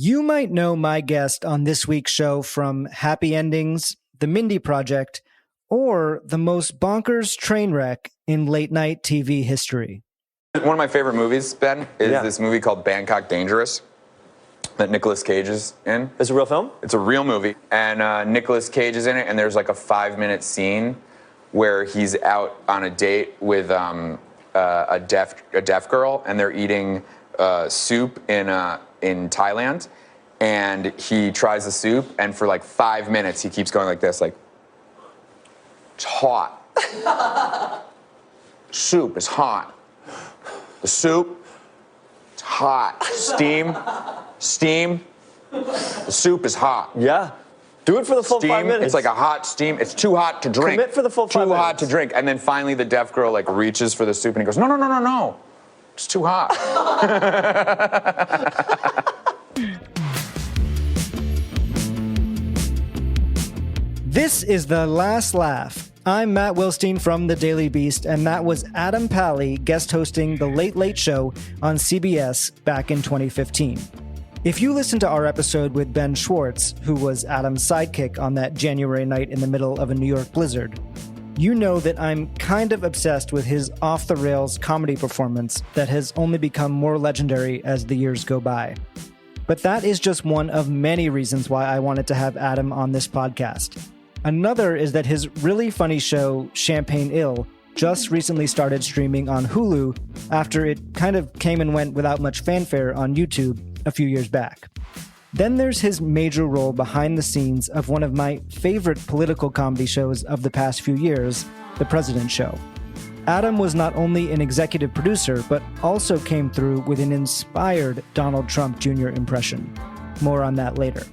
You might know my guest on this week's show from Happy Endings, The Mindy Project, or the most bonkers train wreck in late-night TV history. One of my favorite movies, Ben, is this movie called Bangkok Dangerous that Nicolas Cage is in. It's a real film? It's a real movie, and Nicolas Cage is in it, and there's like a 5-minute scene where he's out on a date with a deaf girl, and they're eating soup in Thailand, and he tries the soup, and for like 5 minutes he keeps going like this, like, it's hot. Soup is hot. The soup, it's hot. Steam. The soup is hot. Yeah. Do it for the full 5 minutes. It's like a hot steam. It's too hot to drink. Commit for the full 5 minutes. Too hot to drink. And then finally the deaf girl like reaches for the soup and he goes, no. It's too hot. This is The Last Laugh. I'm Matt Wilstein from The Daily Beast, and that was Adam Pally guest hosting The Late Late Show on CBS back in 2015. If you listened to our episode with Ben Schwartz, who was Adam's sidekick on that January night in the middle of a New York blizzard, you know that I'm kind of obsessed with his off-the-rails comedy performance that has only become more legendary as the years go by. But that is just one of many reasons why I wanted to have Adam on this podcast. Another is that his really funny show, Champagne Ill, just recently started streaming on Hulu after it kind of came and went without much fanfare on YouTube a few years back. Then there's his major role behind the scenes of one of my favorite political comedy shows of the past few years, The President Show. Adam was not only an executive producer, but also came through with an inspired Donald Trump Jr. impression. More on that later.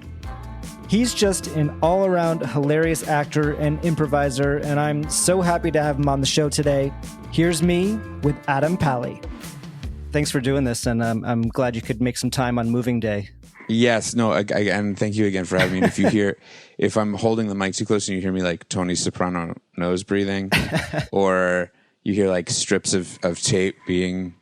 He's just an all-around hilarious actor and improviser, and I'm so happy to have him on the show today. Here's me with Adam Pally. Thanks for doing this, and I'm glad you could make some time on moving day. Yes, no, and thank you again for having me. If I'm holding the mic too close and you hear me like Tony Soprano nose breathing, or you hear like strips of tape being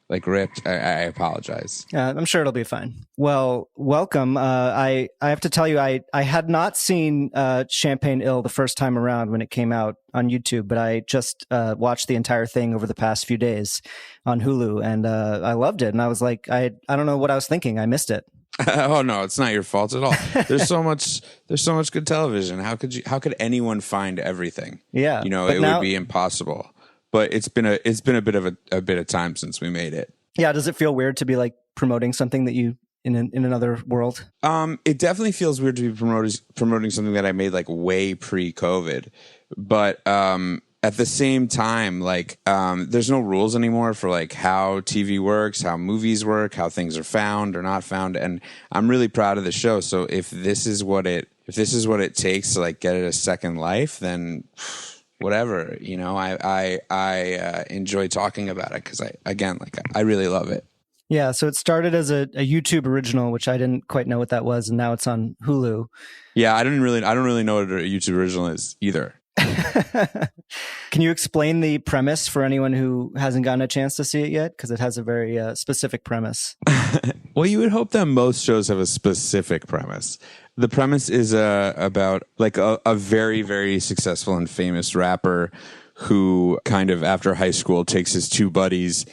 like ripped, I apologize. I'm sure it'll be fine. Well, welcome. I have to tell you, I had not seen Champagne Ill the first time around when it came out on YouTube, but I just watched the entire thing over the past few days on Hulu, and I loved it. And I was like, I don't know what I was thinking. I missed it. Oh no, it's not your fault at all. There's so much good television. How could anyone find everything? Yeah, would be impossible. But it's been a bit of time since we made it. Yeah, does it feel weird to be like promoting something that you in another world? It definitely feels weird to be promoting something that I made like way pre-COVID. But at the same time, like there's no rules anymore for like how TV works, how movies work, how things are found or not found, and I'm really proud of the show. So if this is what it takes to like get it a second life, then whatever, I enjoy talking about it because I really love it. Yeah, so it started as a YouTube original, which I didn't quite know what that was, and now it's on Hulu. Yeah, I don't really know what a YouTube original is either. Can you explain the premise for anyone who hasn't gotten a chance to see it yet? Because it has a very specific premise. Well, you would hope that most shows have a specific premise. The premise is about like a very, very successful and famous rapper who kind of after high school takes his two buddies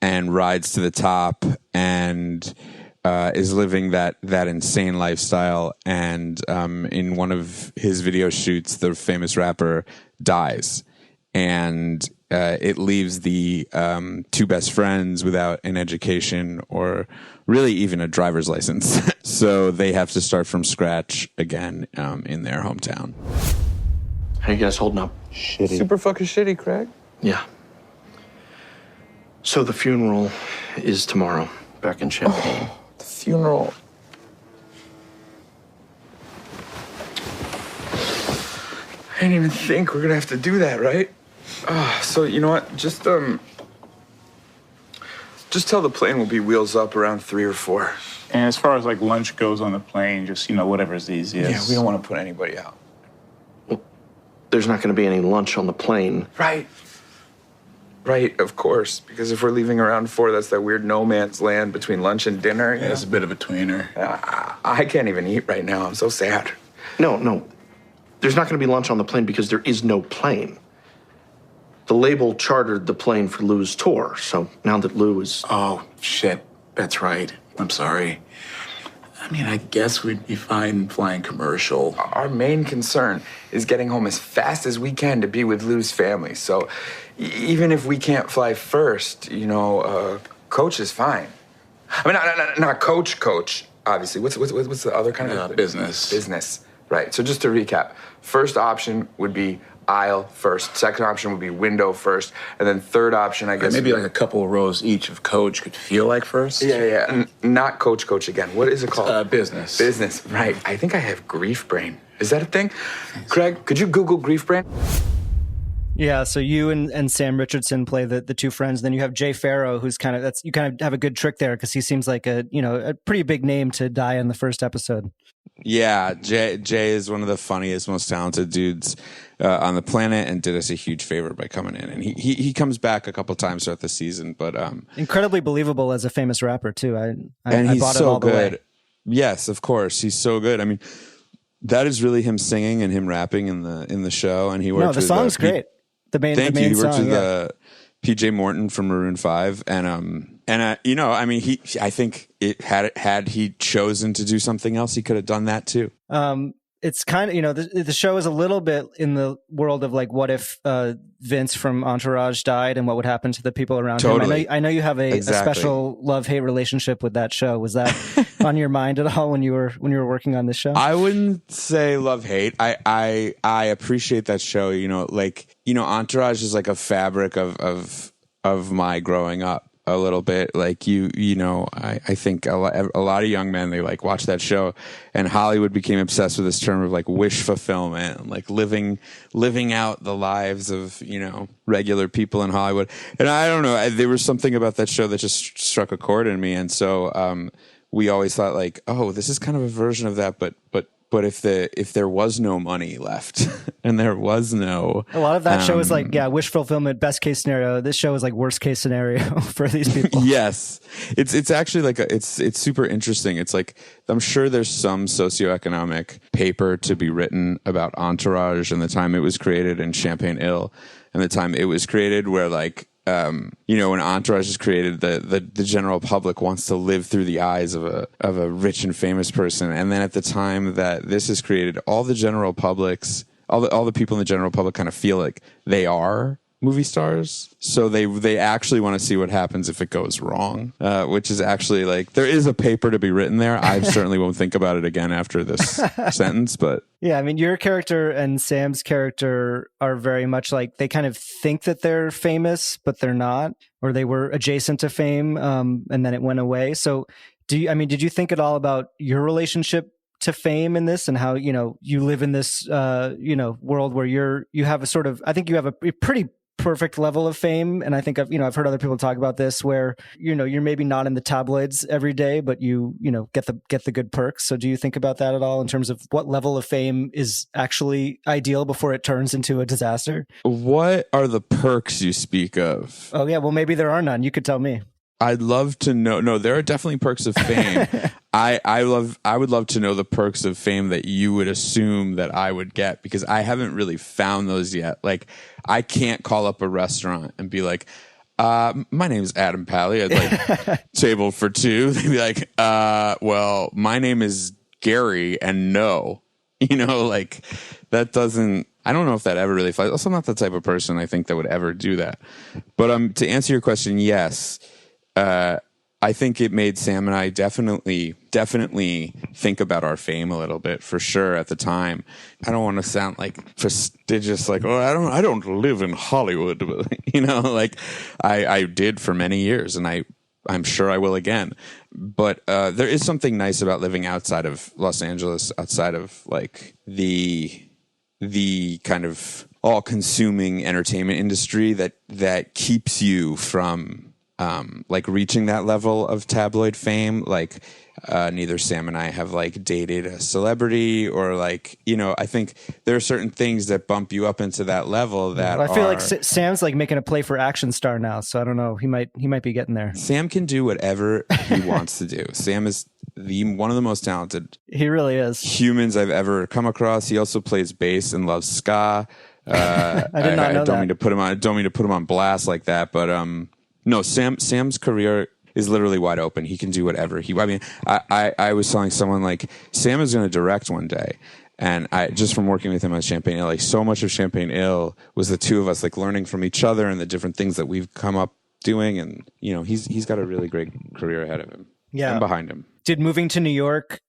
and rides to the top and is living that insane lifestyle. And in one of his video shoots, the famous rapper dies. And it leaves the two best friends without an education or really even a driver's license. So they have to start from scratch again in their hometown. How you guys holding up? Shitty. Super fucking shitty, Craig. Yeah. So the funeral is tomorrow, back in Champagne. Oh, the funeral. I didn't even think we're gonna have to do that, right? So you know what? Just tell the plane we'll be wheels up around 3 or 4. And as far as like lunch goes on the plane, just whatever's easiest. Yeah, we don't want to put anybody out. Well, there's not going to be any lunch on the plane. Right. Right, of course. Because if we're leaving around 4, that's that weird no man's land between lunch and dinner. Yeah, it's a bit of a tweener. I can't even eat right now. I'm so sad. No. There's not going to be lunch on the plane because there is no plane. The label chartered the plane for Lou's tour, so now that Lou is... Oh, shit. That's right. I'm sorry. I mean, I guess we'd be fine flying commercial. Our main concern is getting home as fast as we can to be with Lou's family. So even if we can't fly first, coach is fine. I mean, not coach, obviously. What's the other kind of... Business. Business, right. So just to recap, first option would be aisle first. Second option would be window first. And then third option, I guess... Maybe like a couple of rows each of coach could feel like first. Yeah. Not coach again. What is it called? Business. Business, right. I think I have grief brain. Is that a thing? Craig, could you Google grief brain? Yeah, so you and Sam Richardson play the two friends. Then you have Jay Farrow, who's you kind of have a good trick there because he seems like a pretty big name to die in the first episode. Yeah, Jay is one of the funniest, most talented dudes on the planet, and did us a huge favor by coming in. And he comes back a couple times throughout the season, but incredibly believable as a famous rapper too. And I he's bought so it all the good. way. Yes, of course, he's so good. I mean, that is really him singing and him rapping in the show. And he worked. No, the song's great. The main Thank you. He worked song, with PJ Morton from Maroon 5, and I mean, I think it had he chosen to do something else, he could have done that too. It's kind of, the show is a little bit in the world of like, what if Vince from Entourage died and what would happen to the people around him? I know you have a special love-hate relationship with that show. Was that on your mind at all when you were working on this show? I wouldn't say love-hate. I appreciate that show. Entourage is like a fabric of my growing up. A little bit, like I think a lot of young men, they like watch that show, and Hollywood became obsessed with this term of like wish fulfillment, like living out the lives of regular people in Hollywood. And I don't know, there was something about that show that just struck a chord in me, and so we always thought like, oh, this is kind of a version of that, but if there was no money left and there was no, a lot of that show is like, wish fulfillment, best case scenario. This show is like worst case scenario for these people. Yes, it's actually like it's super interesting. It's like, I'm sure there's some socioeconomic paper to be written about Entourage and the time it was created, and Champagne Ill and the time it was created, where like, when Entourage is created, the general public wants to live through the eyes of a rich and famous person, and then at the time that this is created, all the general publics, all the people in the general public kind of feel like they are movie stars, so they actually want to see what happens if it goes wrong, which is actually like, there is a paper to be written there. I certainly won't think about it again after this sentence, but yeah, I mean, your character and Sam's character are very much like, they kind of think that they're famous, but they're not, or they were adjacent to fame, and then it went away. So did you think at all about your relationship to fame in this, and how, you live in this, world where you have a sort of, I think you have a pretty perfect level of fame. And I think I've heard other people talk about this, where, you're maybe not in the tabloids every day, but you get the good perks. So do you think about that at all in terms of what level of fame is actually ideal before it turns into a disaster? What are the perks you speak of? Oh yeah, well, maybe there are none. You could tell me. I'd love to know. No, there are definitely perks of fame. I would love to know the perks of fame that you would assume that I would get, because I haven't really found those yet. Like, I can't call up a restaurant and be like, my name is Adam Pally, I'd like table for two. They'd be like, well, my name is Gary, and no. Like, that doesn't, I don't know if that ever really flies. Also, I'm not the type of person I think that would ever do that. But to answer your question, yes. I think it made Sam and I definitely think about our fame a little bit, for sure, at the time. I don't want to sound like prestigious, like, oh, I don't live in Hollywood, but, like I did for many years, and I'm sure I will again. But there is something nice about living outside of Los Angeles, outside of like the kind of all-consuming entertainment industry that keeps you from like reaching that level of tabloid fame. Like neither Sam and I have like dated a celebrity or like, you know, I think there are certain things that bump you up into that level that I feel like Sam's like making a play for action star now. So I don't know. He might be getting there. Sam can do whatever he wants to do. Sam is one of the most talented he really is humans I've ever come across. He also plays bass and loves ska. I did not know I don't mean to put him on blast like that, but no, Sam's career is literally wide open. He can do whatever I was telling someone like Sam is going to direct one day. And I just from working with him on Champagne Ill, like so much of Champagne Ill was the two of us like learning from each other and the different things that we've come up doing. And you know, he's got a really great career ahead of him. Yeah, and behind him. Did moving to New York,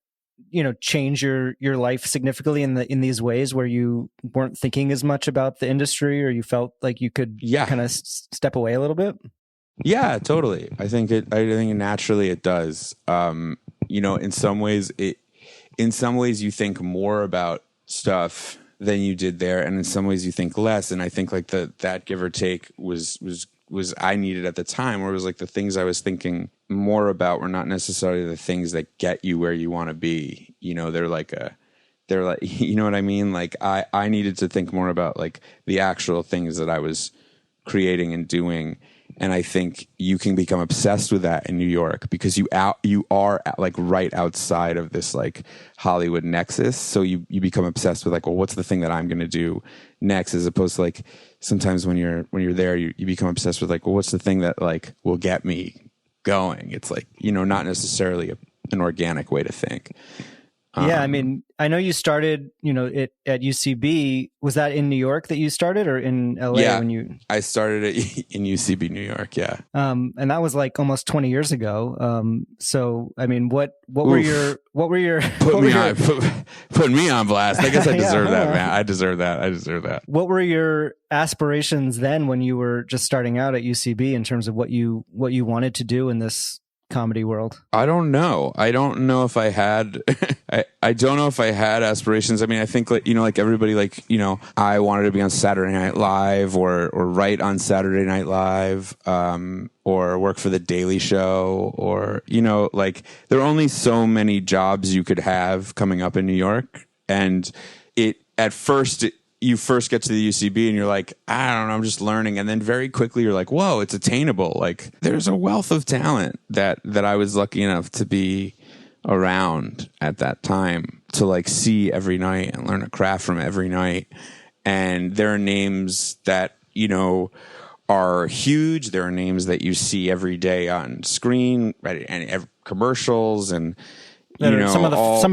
you know, change your life significantly in these ways where you weren't thinking as much about the industry, or you felt like you could kind of step away a little bit? Yeah, totally. I think naturally it does. You know, in some ways you think more about stuff than you did there, and in some ways you think less. And I think like that give or take was I needed at the time, where it was like the things I was thinking more about were not necessarily the things that get you where you want to be. You know, they're like, you know what I mean? Like I needed to think more about like the actual things that I was creating and doing. And I think you can become obsessed with that in New York because you are like right outside of this like Hollywood nexus. So you become obsessed with like, well, what's the thing that I'm going to do next? As opposed to like sometimes when you're there, you become obsessed with like, well, what's the thing that like will get me going? It's like, you know, not necessarily an organic way to think. Yeah, I mean, I know you started, you know, at UCB. Was that in New York that you started, or in LA? Yeah, when you? I started in UCB, New York. Yeah, and that was like almost 20 years ago. So, I mean, what were your putting me on blast? I guess I deserve that, man. I deserve that. What were your aspirations then when you were just starting out at UCB in terms of what you wanted to do in this comedy world? I don't know if I had I don't know if I had aspirations. I mean, I think like, you know, like everybody, like, you know, I wanted to be on Saturday Night Live or write on Saturday Night Live, or work for the Daily Show, or, you know, like there are only so many jobs you could have coming up in New York. And you first get to the UCB and you're like, I don't know, I'm just learning. And then very quickly you're like, whoa, it's attainable. Like there's a wealth of talent that I was lucky enough to be around at that time to like see every night and learn a craft from every night. And there are names that, you know, are huge. There are names that you see every day on screen, right? And commercials, and you know, some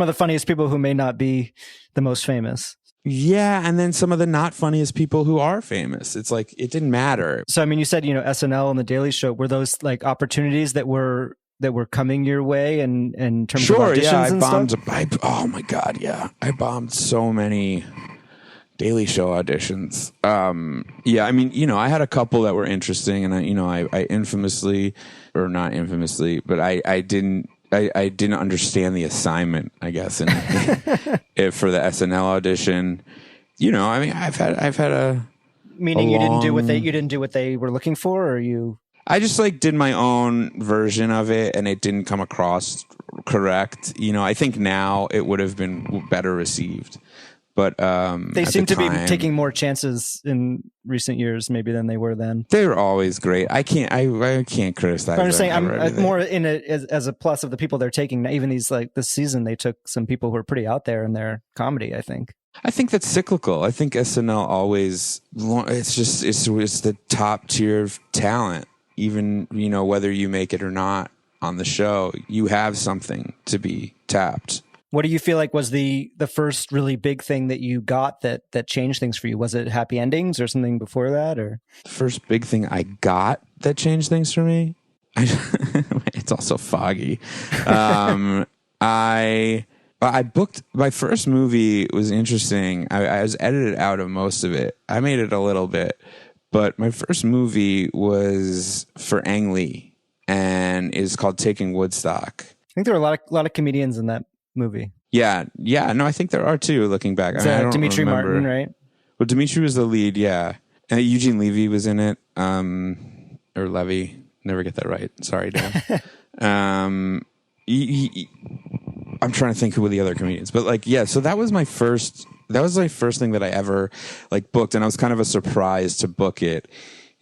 of the funniest people who may not be the most famous. Yeah, and then some of the not funniest people who are famous. It's like it didn't matter. So I mean, you said, you know, SNL and the Daily Show, were those like opportunities that were coming your way and in terms of auditions and stuff? Oh my God, yeah. I bombed so many Daily Show auditions. Yeah, I mean, you know, I had a couple that were interesting, and I infamously, or not infamously, but I didn't understand the assignment, I guess, and for the SNL audition. You know, I mean, I've had a meaning you didn't do what they were looking for, or you. I just like did my own version of it, and it didn't come across correct. You know, I think now it would have been better received, but they seem to be taking more chances in recent years, maybe, than they were then. They were always great. I can't criticize. I'm just saying, I'm more in it as a plus of the people they're taking. Even these, like this season, they took some people who are pretty out there in their comedy. I think that's cyclical. I think SNL always, it's the top tier of talent. Even, you know, whether you make it or not on the show, you have something to be tapped. What do you feel like was the first really big thing that you got that changed things for you? Was it Happy Endings or something before that? Or the first big thing I got that changed things for me? It's also foggy. I booked my first movie. Was interesting. I was edited out of most of it. I made it a little bit, but my first movie was for Ang Lee and is called Taking Woodstock. I think there were a lot of comedians in that movie. Yeah. No, I think there are too, looking back. I don't Dimitri remember. Martin, right? Well, Dimitri was the lead, yeah. And Eugene Levy was in it, or Levy. Never get that right. Sorry, Dan. I'm trying to think who were the other comedians, but like, yeah. So that was my first thing that I ever like booked, and I was kind of a surprise to book it.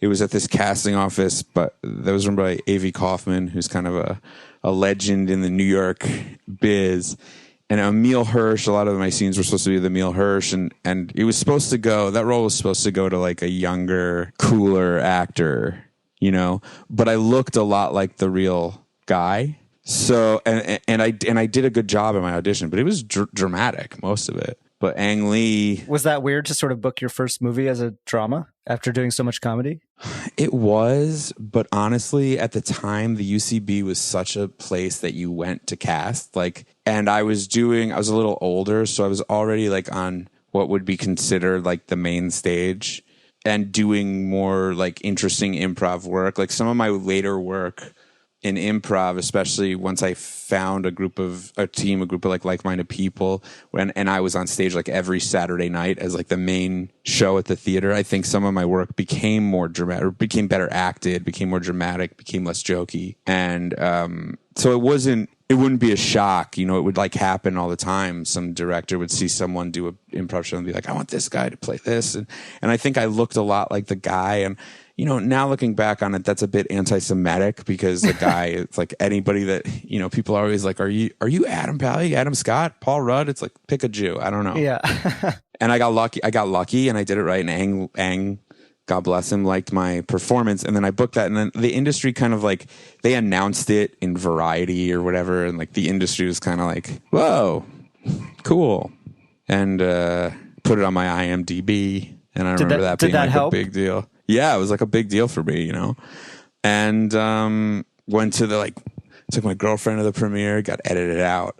It was at this casting office, but that was run by A.V. Kaufman, who's kind of a legend in the New York biz. And Emil Hirsch, a lot of my scenes were supposed to be with Emil Hirsch, and it was supposed to go, that role was supposed to go to like a younger, cooler actor, you know, but I looked a lot like the real guy. So, and I did a good job in my audition, but it was dramatic, most of it. But Ang Lee... Was that weird to sort of book your first movie as a drama after doing so much comedy? It was, but honestly, at the time, the UCB was such a place that you went to cast. Like, and I was a little older, so I was already like on what would be considered like the main stage and doing more like interesting improv work. Like some of my later work in improv, especially once I found a group of like-minded people and I was on stage like every Saturday night as like the main show at the theater, I think some of my work became more dramatic, or became better acted, became more dramatic, became less jokey. And so it wouldn't be a shock, you know, it would like happen all the time. Some director would see someone do an improv show and be like, I want this guy to play this. And I think I looked a lot like the guy. And you know, now looking back on it, that's a bit anti-Semitic because the guy, it's like anybody that, you know, people are always like, are you Adam Pally, Adam Scott, Paul Rudd? It's like, pick a Jew. I don't know. Yeah. And I got lucky and I did it right. And Ang, God bless him, liked my performance. And then I booked that. And then the industry kind of like, they announced it in Variety or whatever. And like the industry was kind of like, whoa, cool. And put it on my IMDb. And I remember that being like a big deal. Yeah, it was like a big deal for me, you know. And went to took my girlfriend to the premiere, got edited out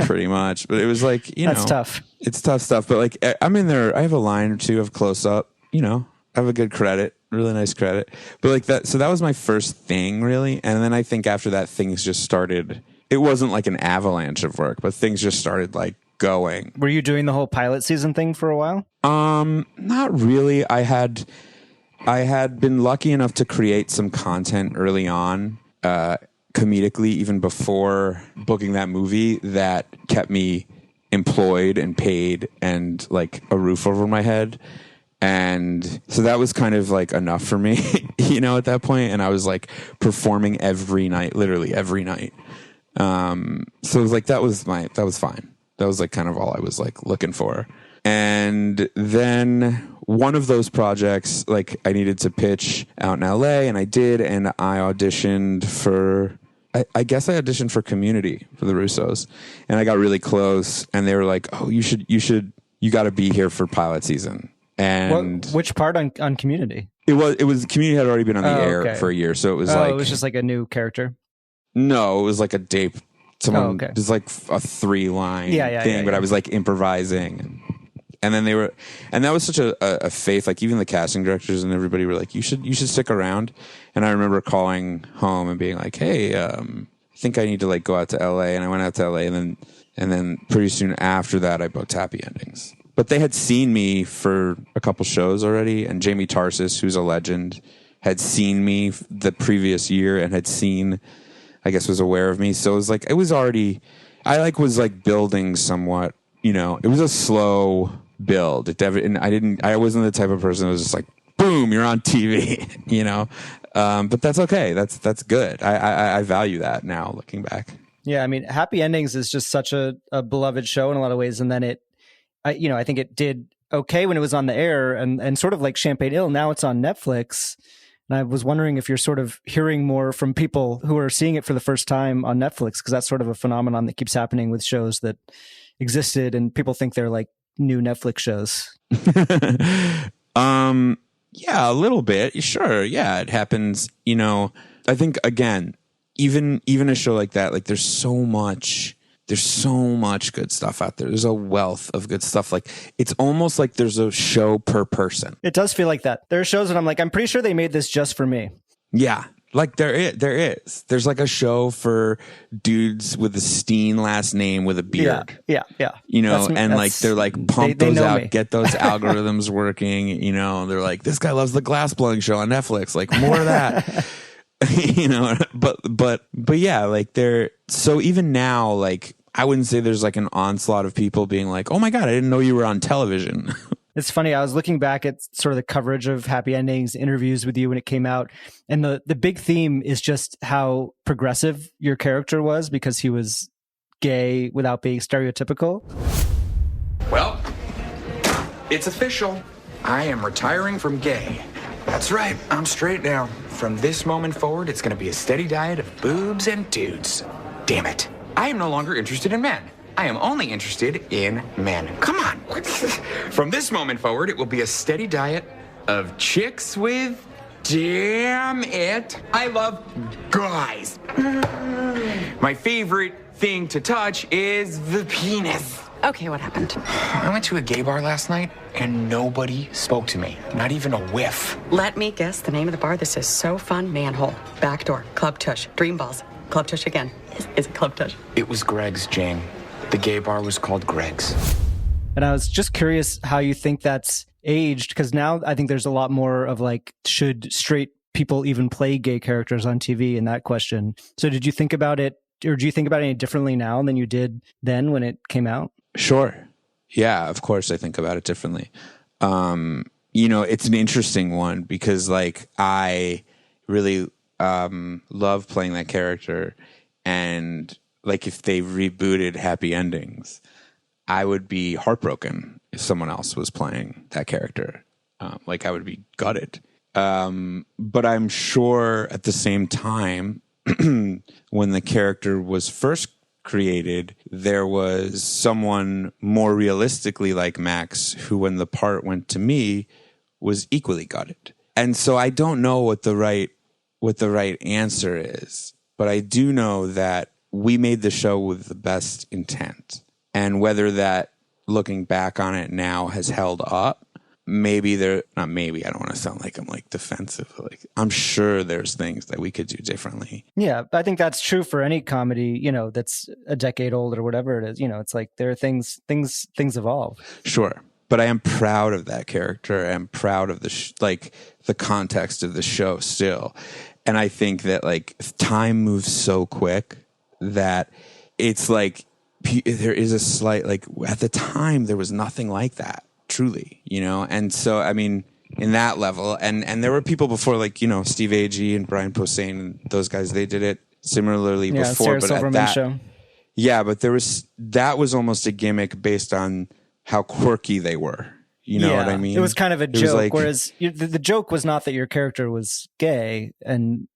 pretty much. But it was like, you know. That's tough. It's tough stuff. But like, I'm in there, I have a line or two of close up, you know. I have a good credit, really nice credit. But like that, so that was my first thing, really. And then I think after that, things just started. It wasn't like an avalanche of work, but things just started like going. Were you doing the whole pilot season thing for a while? Not really. I had been lucky enough to create some content early on, comedically, even before booking that movie, that kept me employed and paid and like a roof over my head. And so that was kind of like enough for me, you know, at that point. And I was like performing every night, literally every night. So it was like, that was fine. That was like kind of all I was like looking for. And then one of those projects, like I needed to pitch out in LA, and I did, and I auditioned for, I guess I auditioned for Community for the Russos, and I got really close, and they were like, oh, you got to be here for pilot season. And which part on Community? It was Community had already been on the air for a year, so it was it was just like a new character. No, it was like a date. Someone it was like a 3-line thing, but I was like improvising. And then and that was such a faith, like even the casting directors and everybody were like, you should stick around. And I remember calling home and being like, hey, I think I need to like go out to LA. And I went out to LA, and then pretty soon after that, I booked Happy Endings. But they had seen me for a couple shows already. And Jamie Tarsis, who's a legend, had seen me the previous year and had seen, I guess, was aware of me. So it was already, I was building somewhat, you know, it was a slow build. I wasn't the type of person that was just like, boom, you're on TV, you know? But that's okay. That's good. I value that now looking back. Yeah. I mean, Happy Endings is just such a beloved show in a lot of ways. And then I think it did okay when it was on the air, and sort of like Champagne Ill, now it's on Netflix. And I was wondering if you're sort of hearing more from people who are seeing it for the first time on Netflix, because that's sort of a phenomenon that keeps happening with shows that existed and people think they're like new Netflix shows. Yeah, a little bit. Sure. Yeah, it happens. You know, I think again, even a show like that, like there's so much good stuff out there. There's a wealth of good stuff. Like it's almost like there's a show per person. It does feel like that. There are shows that I'm like, I'm pretty sure they made this just for me. Yeah. Like there is. There's like a show for dudes with a Steen last name with a beard. Yeah. You know, like they're like, pump those out, get those algorithms working. You know, they're like, this guy loves the glass blowing show on Netflix. Like more of that. but yeah, like they're so even now, like I wouldn't say there's like an onslaught of people being like, oh my God, I didn't know you were on television. It's funny. I was looking back at sort of the coverage of Happy Endings, interviews with you when it came out. And the big theme is just how progressive your character was because he was gay without being stereotypical. Well, it's official. I am retiring from gay. That's right. I'm straight now. From this moment forward, it's going to be a steady diet of boobs and dudes. Damn it. I am no longer interested in men. I am only interested in men. Come on. From this moment forward, it will be a steady diet of chicks with, damn it, I love guys. My favorite thing to touch is the penis. Okay, what happened? I went to a gay bar last night and nobody spoke to me. Not even a whiff. Let me guess the name of the bar. This is so fun. Manhole. Backdoor. Club Tush. Dream Balls. Club Tush again. Is it Club Tush? It was Greg's, Jane. The gay bar was called Greg's. And I was just curious how you think that's aged, because now I think there's a lot more of like, should straight people even play gay characters on TV in that question. So did you think about it, or do you think about it any differently now than you did then when it came out? Sure. Yeah, of course I think about it differently. It's an interesting one because like I really love playing that character, and like if they rebooted Happy Endings, I would be heartbroken if someone else was playing that character. Like I would be gutted. But I'm sure at the same time, when the character was first created, there was someone more realistically like Max who, when the part went to me, was equally gutted. And so I don't know what the right answer is, but I do know that we made the show with the best intent. And whether that, looking back on it now, has held up, I don't want to sound like I'm like defensive. Like I'm sure there's things that we could do differently. Yeah, I think that's true for any comedy, that's a decade old or whatever it is. It's like there are things evolve. Sure. But I am proud of that character. I'm proud of the context of the show still. And I think that like time moves so quick that it's like there is a slight, like at the time there was nothing like that, truly, And so, I mean, in that level, and there were people before, like, Steve Agee and Brian Posehn and those guys, they did it similarly before. Sarah but Silverman at that show. Yeah, but that was almost a gimmick based on how quirky they were. You know what I mean? It was kind of a joke, whereas the joke was not that your character was gay and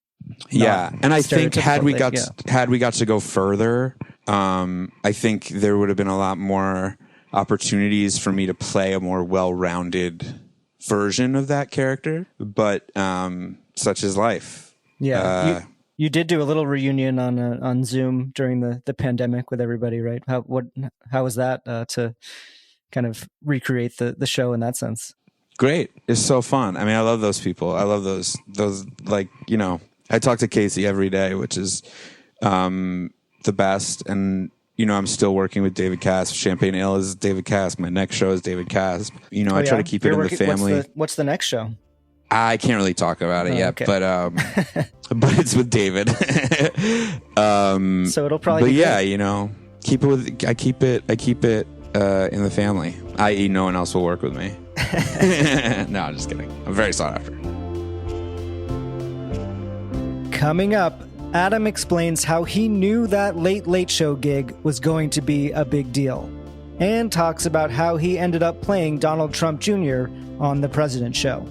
and I think had we got to go further, I think there would have been a lot more opportunities for me to play a more well-rounded version of that character, but such is life. Yeah, you did do a little reunion on Zoom during the pandemic with everybody, right? How was that to kind of recreate the show in that sense? Great. It's so fun. I mean, I love those people. I love those like, I talk to Casey every day, which is the best. And, I'm still working with David Casp. Champagne Ale is David Casp. My next show is David Casp. I try to keep it in the family. What's the next show? I can't really talk about it yet, okay. but it's with David. So it'll probably be good. I keep it in the family, i.e. no one else will work with me. No, I'm just kidding. I'm very sought after. Coming up, Adam explains how he knew that Late Late Show gig was going to be a big deal, and talks about how he ended up playing Donald Trump Jr. on The President Show.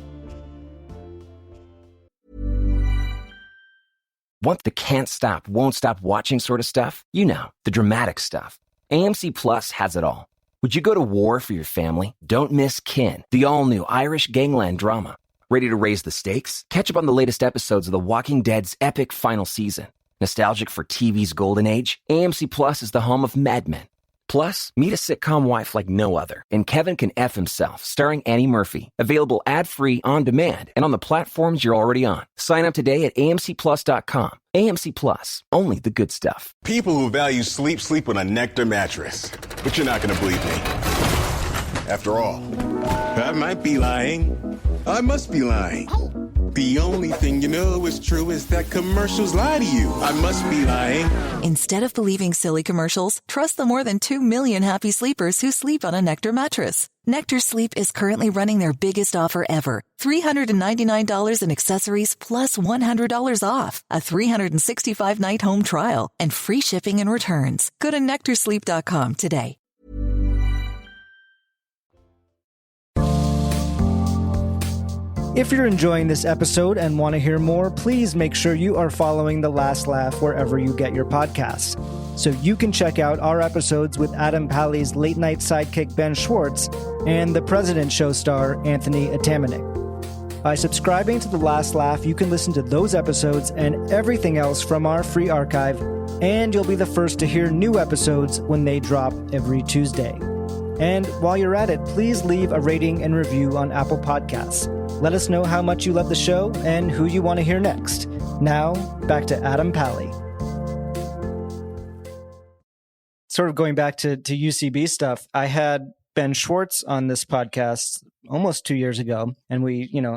Want the can't stop, won't stop watching sort of stuff? The dramatic stuff. AMC Plus has it all. Would you go to war for your family? Don't miss Kin, the all-new Irish gangland drama. Ready to raise the stakes? Catch up on the latest episodes of The Walking Dead's epic final season. Nostalgic for TV's golden age? AMC Plus is the home of Mad Men. Plus, meet a sitcom wife like no other in Kevin Can F Himself, starring Annie Murphy. Available ad-free, on demand, and on the platforms you're already on. Sign up today at amcplus.com. AMC Plus, only the good stuff. People who value sleep on a Nectar mattress. But you're not going to believe me. After all, I might be lying. I must be lying. The only thing you know is true is that commercials lie to you. I must be lying. Instead of believing silly commercials, trust the more than 2 million happy sleepers who sleep on a Nectar mattress. Nectar Sleep is currently running their biggest offer ever. $399 in accessories plus $100 off. A 365-night home trial and free shipping and returns. Go to NectarSleep.com today. If you're enjoying this episode and want to hear more, please make sure you are following The Last Laugh wherever you get your podcasts, so you can check out our episodes with Adam Pally's late-night sidekick Ben Schwartz and The President show star Anthony Atamanik. By subscribing to The Last Laugh, you can listen to those episodes and everything else from our free archive, and you'll be the first to hear new episodes when they drop every Tuesday. And while you're at it, please leave a rating and review on Apple Podcasts. Let us know how much you love the show and who you want to hear next. Now, back to Adam Pally. Sort of going back to UCB stuff, I had Ben Schwartz on this podcast almost 2 years ago, and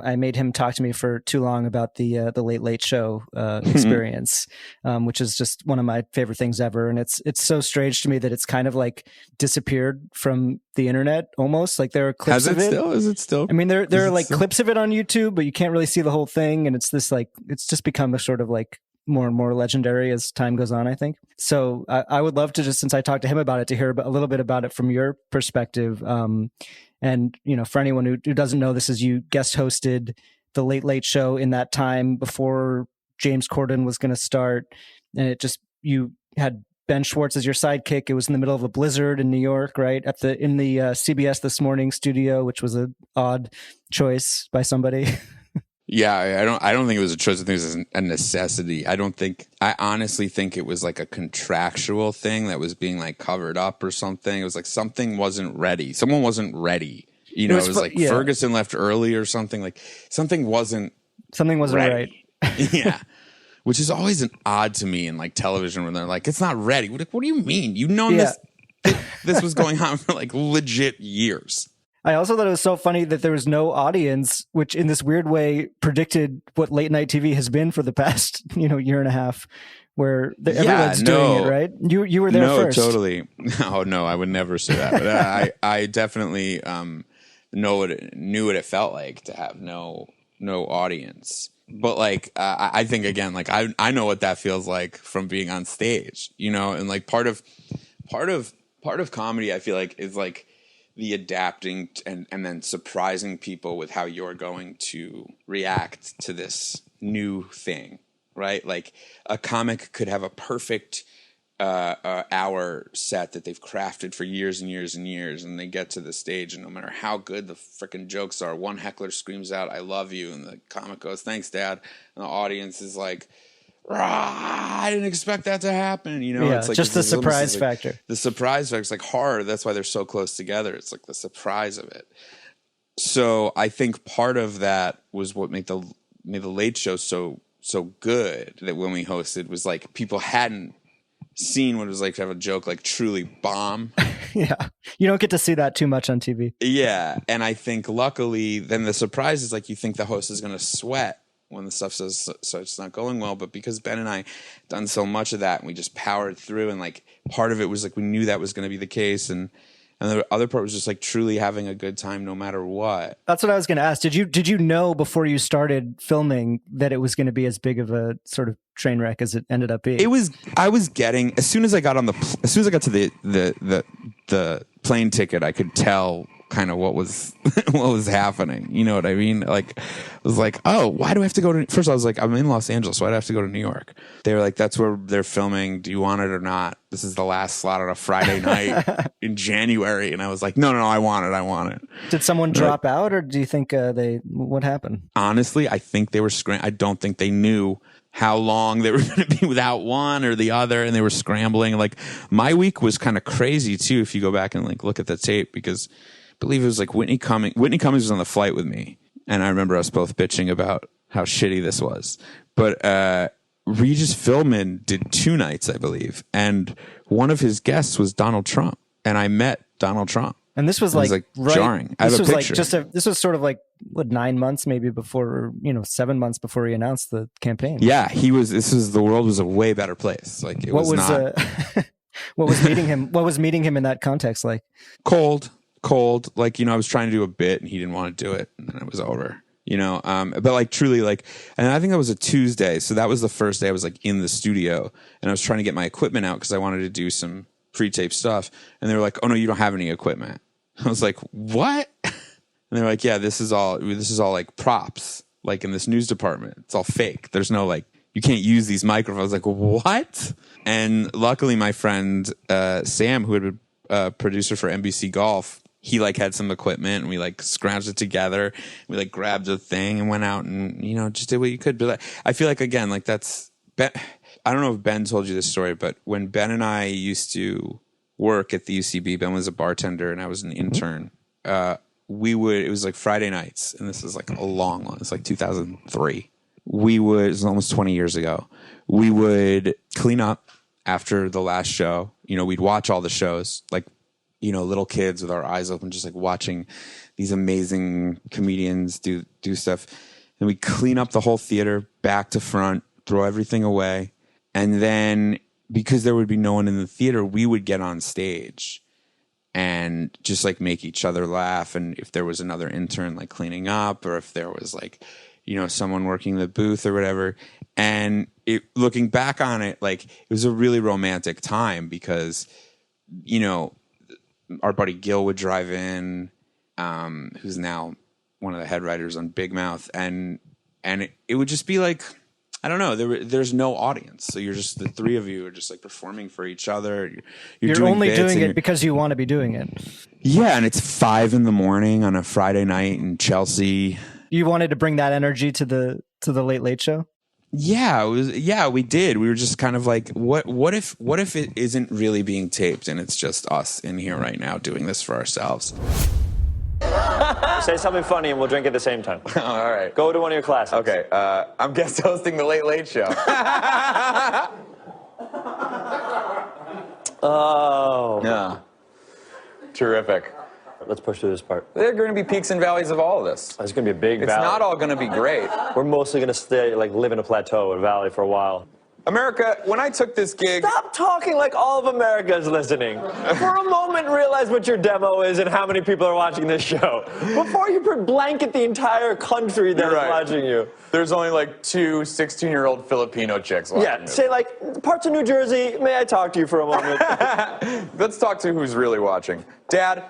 I made him talk to me for too long about the Late Late Show experience, which is just one of my favorite things ever. And it's so strange to me that it's kind of like disappeared from the internet almost. Like there are clips of it. Is it still? I mean, there are like clips of it on YouTube, but you can't really see the whole thing. And it's this like, it's just become a sort of like more and more legendary as time goes on, I think. So I would love to just, since I talked to him about it, to hear a little bit about it from your perspective. And, for anyone who doesn't know, this is you guest hosted the Late Late Show in that time before James Corden was going to start. And you had Ben Schwartz as your sidekick. It was in the middle of a blizzard in New York, right? In the CBS This Morning studio, which was an odd choice by somebody. Yeah, I don't think it was a choice. I think it was a necessity. I honestly think it was like a contractual thing that was being like covered up or something. It was like something wasn't ready. Someone wasn't ready. It was like Ferguson left early or something. Like something wasn't ready. Right. Yeah. Which is always an odd to me in like television when they're like, it's not ready. What do you mean? You've known this was going on for like legit years. I also thought it was so funny that there was no audience, which in this weird way predicted what late night TV has been for the past, year and a halch, where everyone's doing it, right? You were there first. No, totally. Oh, no, I would never say that. But I definitely knew what it felt like to have no audience. But like, I think again, like I know what that feels like from being on stage, and like part of comedy, I feel like, is like the adapting and then surprising people with how you're going to react to this new thing, right? Like a comic could have a perfect hour set that they've crafted for years and years and years, and they get to the stage, and no matter how good the freaking jokes are, one heckler screams out, "I love you," and the comic goes, "Thanks, Dad," and the audience is like, I didn't expect that to happen. It's like just the surprise factor. The surprise factor is like horror. That's why they're so close together. It's like the surprise of it. So I think part of that was what made the Late Show so good, that when we hosted was like people hadn't seen what it was like to have a joke like truly bomb. Yeah. You don't get to see that too much on TV. Yeah. And I think luckily then the surprise is like you think the host is going to sweat when the stuff says so it's not going well, but because Ben and I done so much of that and we just powered through, and like part of it was like we knew that was going to be the case, and the other part was just like truly having a good time no matter what. That's what I was going to ask. Did you know before you started filming that it was going to be as big of a sort of train wreck as it ended up being? I was getting, as soon as I got to the plane ticket, I could tell kind of what was happening. You know what I mean? Like, I was like, oh, why do I have to go to, first I was like, I'm in Los Angeles, why do I have to go to New York? They were like, that's where they're filming. Do you want it or not? This is the last slot on a Friday night in January. And I was like, no, I want it. Did someone drop out, or do you think what happened? Honestly, I think they were I don't think they knew how long they were going to be without one or the other, and they were scrambling. Like, my week was kind of crazy too, if you go back and like look at the tape, because I believe it was like Whitney Cummings was on the flight with me, and I remember us both bitching about how shitty this was. But Regis Philbin did 2 nights, I believe, and one of his guests was Donald Trump, and I met Donald Trump. And this was like jarring. I have a picture. This was sort of like what, 9 months maybe before, 7 months before he announced the campaign. Yeah, the world was a way better place. Like it was not. What was meeting him? What was meeting him in that context like? Cold. Like, I was trying to do a bit and he didn't want to do it, and then it was over. But like truly, like, and I think that was a Tuesday, so that was the first day I was like in the studio, and I was trying to get my equipment out because I wanted to do some pre-tape stuff, and they were like, "Oh no, you don't have any equipment." I was like, "What?" And they're like, "Yeah, this is all like props, like in this news department. It's all fake. There's no like, you can't use these microphones." I was like, "What?" And luckily, my friend Sam, who had been a producer for NBC Golf, he like had some equipment, and we like scrounged it together. We like grabbed a thing and went out and, just did what you could. But like, I feel like, again, like that's Ben. I don't know if Ben told you this story, but when Ben and I used to work at the UCB, Ben was a bartender and I was an intern. It was like Friday nights, and this is like a long one. It's like 2003. It was almost 20 years ago. We would clean up after the last show. We'd watch all the shows, like, little kids with our eyes open, just like watching these amazing comedians do stuff. And we clean up the whole theater back to front, throw everything away. And then, because there would be no one in the theater, we would get on stage and just like make each other laugh. And if there was another intern like cleaning up, or if there was like, someone working the booth or whatever. And looking back on it, like, it was a really romantic time because, our buddy Gil would drive in, who's now one of the head writers on Big Mouth, and it would just be like, I don't know, there's no audience, so you're just, the three of you are just like performing for each other. You're only doing it because you want to be doing it. Yeah, and it's 5 a.m. on a Friday night in Chelsea. You wanted to bring that energy to the Late Late Show? Yeah, we did. We were just kind of like, what if it isn't really being taped and it's just us in here right now doing this for ourselves? Say something funny and we'll drink at the same time. All right. Go to one of your classes. Okay. I'm guest hosting the Late Late Show. Oh. Yeah. Terrific. Let's push through this part. There are going to be peaks and valleys of all of this. It's going to be a big valley. It's not all going to be great. We're mostly going to live in a plateau, a valley for a while. America, when I took this gig... Stop talking like all of America is listening. For a moment, realize what your demo is and how many people are watching this show. Before you blanket the entire country that is watching you. There's only like 2 16-year-old Filipino chicks watching Yeah, it. say like, parts of New Jersey, may I talk to you for a moment? Let's talk to who's really watching. Dad?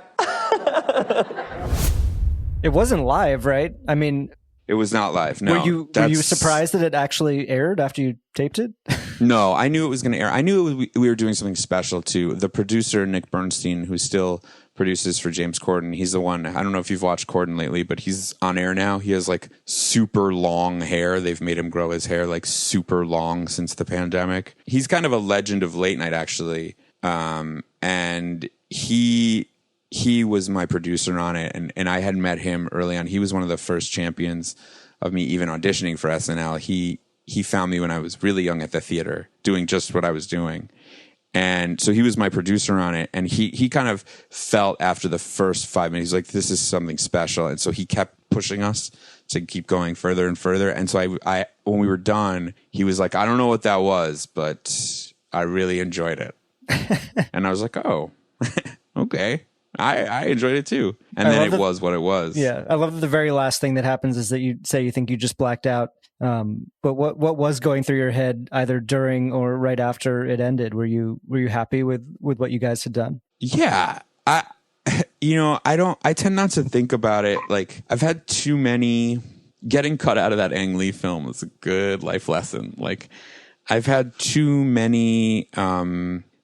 It wasn't live, right? I mean... It was not live, no. Were you surprised that it actually aired after you taped it? No, I knew it was going to air. I knew we were doing something special, too. The producer, Nick Bernstein, who still produces for James Corden, he's the one, I don't know if you've watched Corden lately, but he's on air now. He has like super long hair. They've made him grow his hair like super long since the pandemic. He's kind of a legend of late night, actually. And he was my producer on it, and I had met him early on. He was one of the first champions of me even auditioning for SNL. He found me when I was really young at the theater, doing just what I was doing. And so he was my producer on it, and he kind of felt after the first 5 minutes, he's like, this is something special. And so he kept pushing us to keep going further and further. And so I when we were done, he was like, I don't know what that was, but I really enjoyed it. And I was like, oh, okay. I enjoyed it too. And then it was what it was. Yeah. I love that the very last thing that happens is that you say you think you just blacked out. But what was going through your head either during or right after it ended? Were you happy with what you guys had done? Yeah. I tend not to think about it. Like, I've had too many. Getting cut out of that Ang Lee film was a good life lesson. Like, I've had too many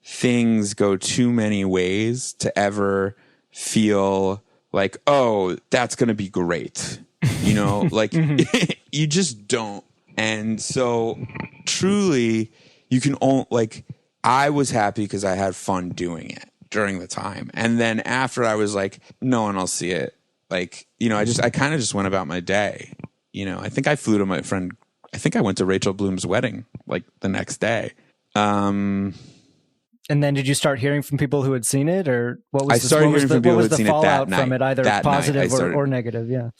things go too many ways to ever feel like, oh, that's going to be great. You know, like you just don't. And so truly you can only, like, I was happy because I had fun doing it during the time. And then after, I was like, no one will see it. Like, you know, I kind of just went about my day. You know, I think I flew to my friend. I think I went to Rachel Bloom's wedding like the next day. And then did you start hearing from people who had seen it, or what was I started hearing from people who had seen it that fallout night. from it, either positive or negative? Yeah.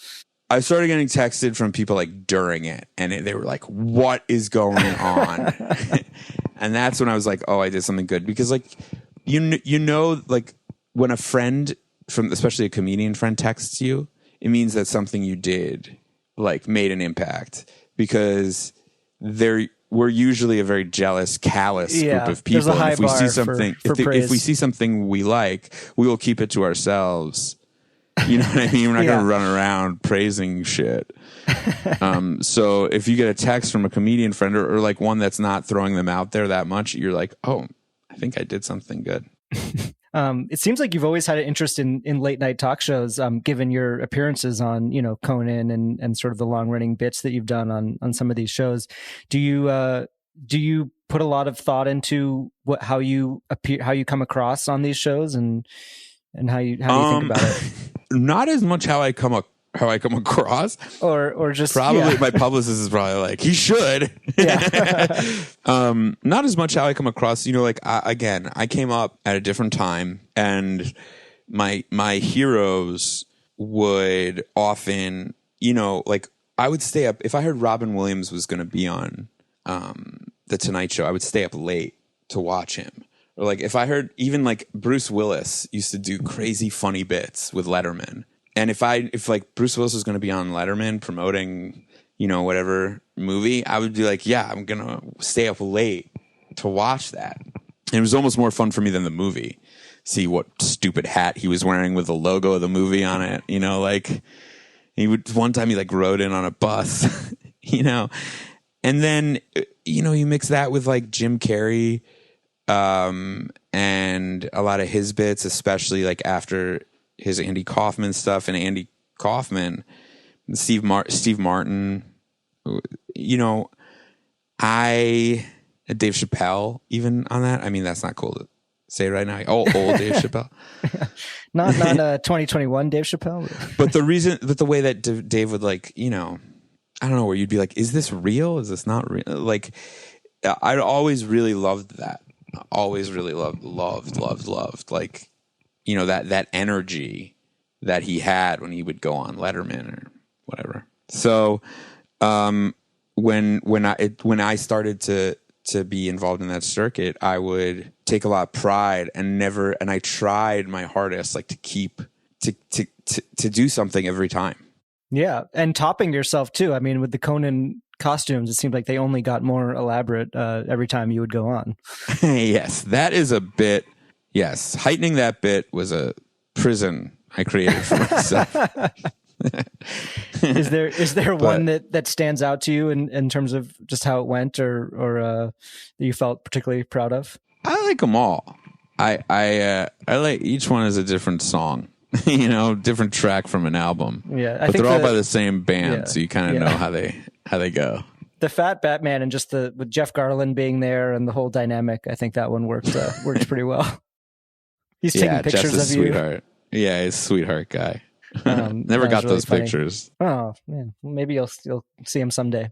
I started getting texted from people like during it, and they were like, "What is going on?" And that's when I was like, "Oh, I did something good." Because like, you know, like when a friend especially a comedian friend texts you, it means that something you did like made an impact, because we're usually a very jealous, callous group of people. And if we see something, if we see something we like, we will keep it to ourselves. You know what I mean? We're not going to run around praising shit. So if you get a text from a comedian friend or like one that's not throwing them out there that much, you're like, oh, I think I did something good. It seems like you've always had an interest in late night talk shows, given your appearances on, Conan and sort of the long running bits that you've done on some of these shows. Do you put a lot of thought into how you appear, how you come across on these shows, and how you think about it? Not as much how I come across, or just probably my publicist is probably like, he should. Not as much how I come across. Like I came up at a different time, and my heroes would often, like I would stay up if I heard Robin Williams was going to be on the Tonight Show. I would stay up late to watch him. Or like if I heard even like Bruce Willis used to do crazy funny bits with Letterman. And if like Bruce Willis was going to be on Letterman promoting, whatever movie, I would be like, yeah, I'm going to stay up late to watch that. And it was almost more fun for me than the movie. See what stupid hat he was wearing with the logo of the movie on it. Like one time he like rode in on a bus, and then, you mix that with like Jim Carrey, and a lot of his bits, especially like after his Andy Kaufman stuff, and Andy Kaufman, Steve Martin, Dave Chappelle, even on that. I mean, that's not cool to say right now. Old Dave Chappelle, not 2021 Dave Chappelle. But the way that Dave would like, I don't know, where you'd be like, is this real? Is this not real? Like, I'd always really loved that. Always really loved like, that energy that he had when he would go on Letterman or whatever. So when I started to be involved in that circuit, I would take a lot of pride and I tried my hardest like to keep to do something every time. Yeah, and topping yourself too. I mean, with the Conan costumes, it seemed like they only got more elaborate every time you would go on. Yes, that is a bit. Yes, heightening that bit was a prison I created for myself. Is there one that stands out to you in terms of just how it went, or that you felt particularly proud of? I like them all. I like each one is a different song. Different track from an album. Yeah, but they're all by the same band, so you kind of know how they go. The Fat Batman and just with Jeff Garland being there and the whole dynamic, I think that one worked pretty well. He's taking pictures of you. Sweetheart. Yeah, he's a sweetheart guy. Never got really those funny pictures. Oh, man. Maybe you'll see him someday.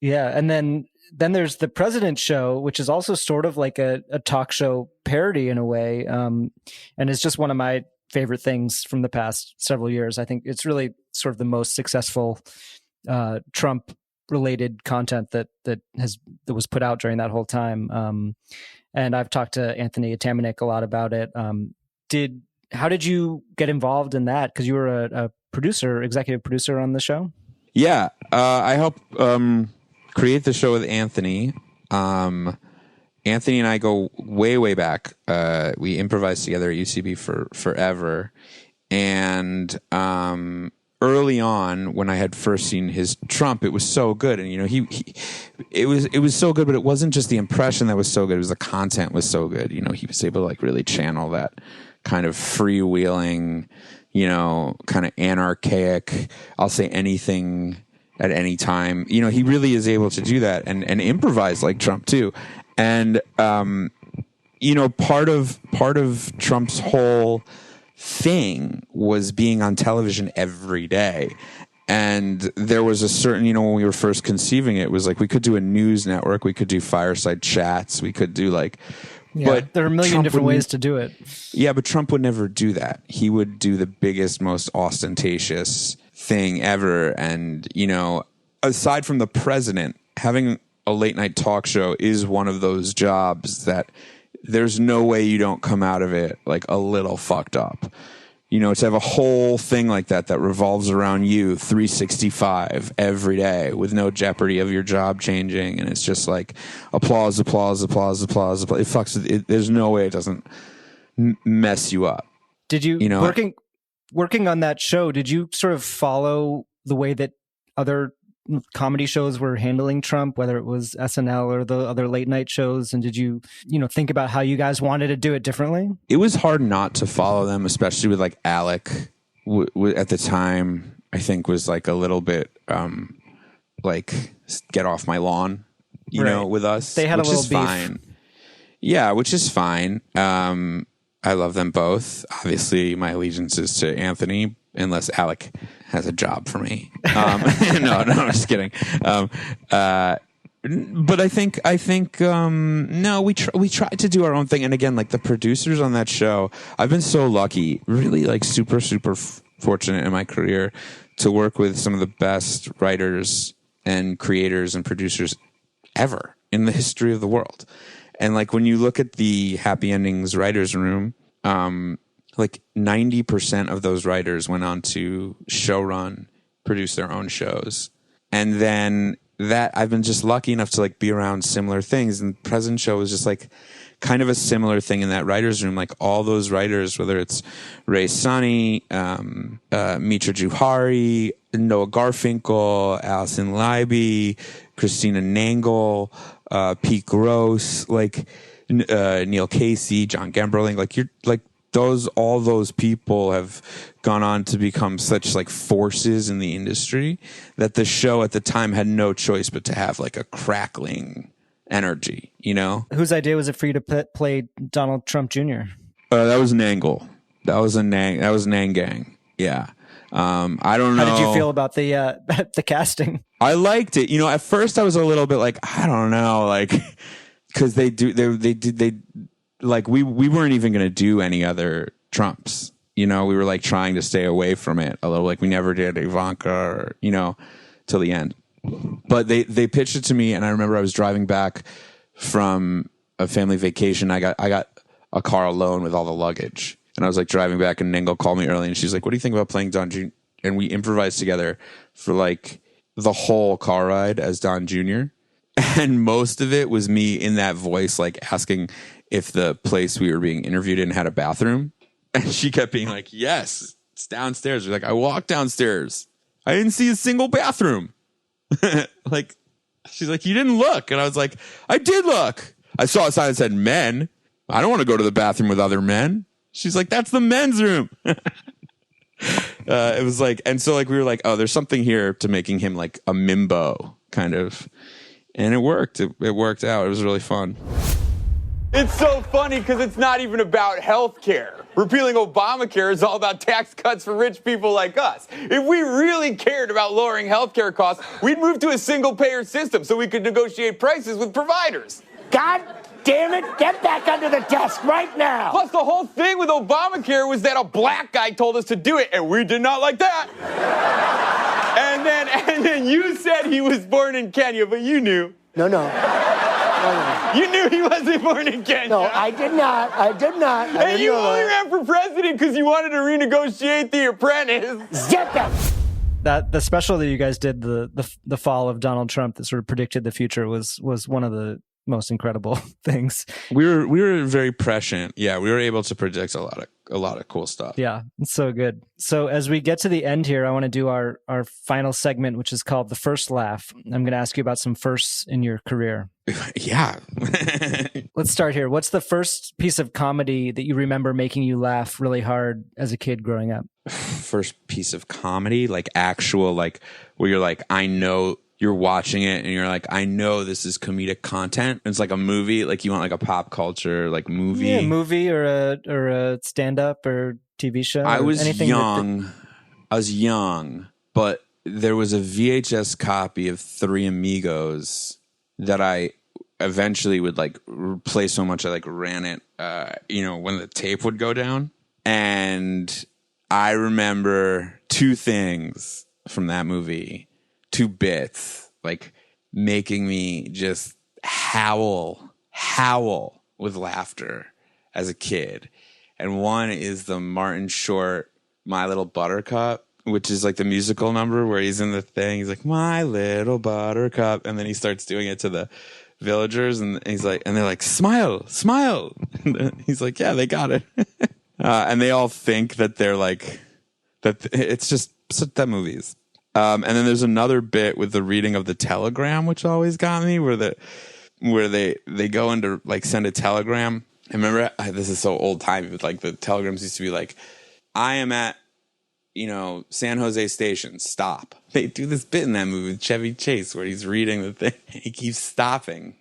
Yeah, and then there's the President Show, which is also sort of like a talk show parody in a way, and it's just one of my favorite things from the past several years. I think it's really sort of the most successful Trump-related content that was put out during that whole time. And I've talked to Anthony Atamanik a lot about it. How did you get involved in that? Because you were a producer, executive producer on the show. Yeah, I helped create the show with Anthony. Anthony and I go way, way back. We improvised together at UCB for forever. And early on, when I had first seen his Trump, it was so good. And, it was so good, but it wasn't just the impression that was so good. It was the content was so good. He was able to like really channel that kind of freewheeling, kind of anarchic, I'll say anything at any time. He really is able to do that and improvise like Trump too. And, part of Trump's whole thing was being on television every day. And there was a certain, when we were first conceiving it, was like we could do a news network, we could do fireside chats, we could do like Yeah, but there are a million Trump different wouldn't- ways to do it. Yeah, but Trump would never do that. He would do the biggest, most ostentatious thing ever. And, you know, aside from the president, having a late night talk show is one of those jobs that there's no way you don't come out of it like a little fucked up. You know, to have a whole thing like that revolves around you 365 every day with no jeopardy of your job changing. And it's just like applause, applause, applause, applause. It fucks. There's no way it doesn't mess you up. Did you, know, working on that show, did you sort of follow the way that other comedy shows were handling Trump, whether it was SNL or the other late night shows? And did you think about how you guys wanted to do it differently? It was hard not to follow them, especially with like Alec at the time, I think was like a little bit like get off my lawn, you know, with us. They had a little beef. Fine. Yeah, which is fine. I love them both. Obviously, my allegiance is to Anthony, unless Alec has a job for me. No, I'm just kidding. But I think no, we tried to do our own thing. And again, like the producers on that show, I've been so lucky, really like super fortunate in my career to work with some of the best writers and creators and producers ever in the history of the world. And like when you look at the Happy Endings writers room, like 90% of those writers went on to showrun, produce their own shows. And then that I've been just lucky enough to like be around similar things. And the present show was just like kind of a similar thing in that writer's room. Like all those writers, whether it's Ray Sunny, Mitra Juhari, Noah Garfinkel, Allison Leiby, Christina Nangle, Pete Gross, like Neil Casey, John Gemberling, like you're like all those people have gone on to become such like forces in the industry that the show at the time had no choice but to have like a crackling energy, you know? Whose idea was it for you to play Donald Trump Jr.? That was Nangle. That was Nang Gang. Yeah. I don't know. How did you feel about the casting? I liked it. You know, at first I was a little bit like, I don't know, like, because they like we weren't even going to do any other Trumps. You know, we were like trying to stay away from it a little. Like we never did Ivanka or, you know, till the end. But they pitched it to me, and I remember I was driving back from a family vacation. I got a car alone with all the luggage, and I was like driving back, and Nangle called me early, and she's like, "What do you think about playing Don Jr.?" And we improvised together for like the whole car ride as Don Jr. And most of it was me in that voice, like asking if the place we were being interviewed in had a bathroom. And she kept being like, yes, it's downstairs. We're like, I walked downstairs. I didn't see a single bathroom. Like, she's like, you didn't look. And I was like, I did look. I saw a sign that said men. I don't want to go to the bathroom with other men. She's like, that's the men's room. It was like, and so like, we were like, oh, there's something here to making him like a mimbo kind of. And it worked. It worked out. It was really fun. It's so funny because it's not even about health care. Repealing Obamacare is all about tax cuts for rich people like us. If we really cared about lowering health care costs, we'd move to a single-payer system so we could negotiate prices with providers. God damn it, get back under the desk right now! Plus, the whole thing with Obamacare was that a black guy told us to do it, and we did not like that. And then you said he was born in Kenya, but you knew. No. You knew he wasn't born in Kenya. No, I did not. And you only ran for president because you wanted to renegotiate The Apprentice. Get that! The special that you guys did, the fall of Donald Trump, that sort of predicted the future, was one of the most incredible things. We were very prescient. Yeah, we were able to predict a lot of cool stuff. Yeah, it's so good. So as we get to the end here, I want to do our final segment, which is called The First Laugh. I'm going to ask you about some firsts in your career. Yeah. Let's start here. What's the first piece of comedy that you remember making you laugh really hard as a kid growing up? First piece of comedy, like actual, like where you're like, I know you're watching it and you're like, I know this is comedic content. It's like a movie, like you want like a pop culture like movie. Yeah, movie or a stand-up or TV show. I was young, but there was a VHS copy of Three Amigos that I eventually would like play so much I like ran it, when the tape would go down. And I remember two things from that movie, two bits, like making me just howl with laughter as a kid. And one is the Martin Short My Little Buttercup, which is like the musical number where he's in the thing. He's like, my little buttercup. And then he starts doing it to the villagers. And he's like, and they're like, smile. And he's like, yeah, they got it. And they all think that they're like, that it's just that movies. And then there's another bit with the reading of the telegram, which always got me, where they go in to like send a telegram. I remember, this is so old timey, but like the telegrams used to be like, I am at, San Jose Station, stop. They do this bit in that movie with Chevy Chase where he's reading the thing. He keeps stopping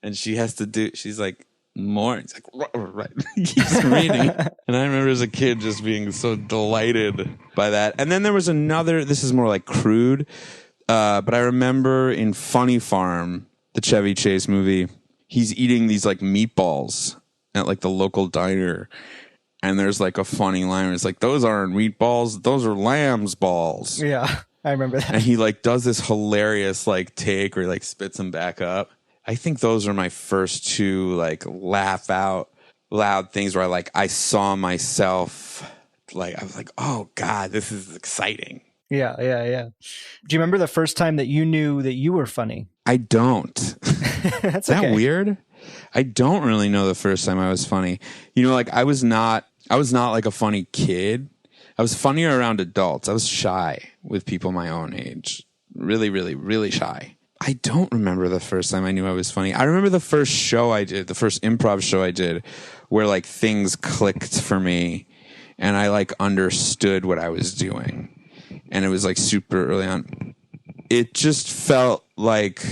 and she's like, more. He's like, right. He keeps reading. And I remember as a kid just being so delighted by that. And then there was another, this is more like crude, but I remember in Funny Farm, the Chevy Chase movie, he's eating these like meatballs at like the local diner. And there's like a funny line where it's like, those aren't meatballs, those are lamb's balls. Yeah, I remember that. And he like does this hilarious like take where he like spits them back up. I think those are my first two like laugh out loud things where I saw myself, like I was like, oh God, this is exciting. Yeah. Do you remember the first time that you knew that you were funny? I don't. That's okay. That weird? I don't really know the first time I was funny. Like I was not like a funny kid. I was funnier around adults. I was shy with people my own age. Really, really, really shy. I don't remember the first time I knew I was funny. I remember the first show I did, the first improv show I did, where like things clicked for me and I like understood what I was doing. And it was like super early on. It just felt like,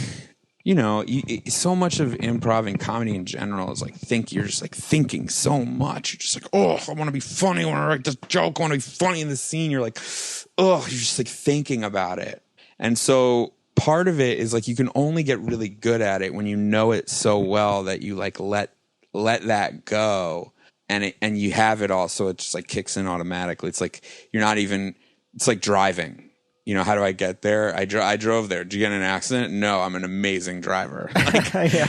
so much of improv and comedy in general is like you're just like thinking so much. You're just like, oh, I want to be funny. I want to write this joke. I want to be funny in the scene. You're like, oh, you're just like thinking about it. And so part of it is like you can only get really good at it when you know it so well that you like let that go and you have it all, so it just like kicks in automatically. It's like it's like driving. How do I get there? I drove there. Did you get in an accident? No, I'm an amazing driver. Yeah.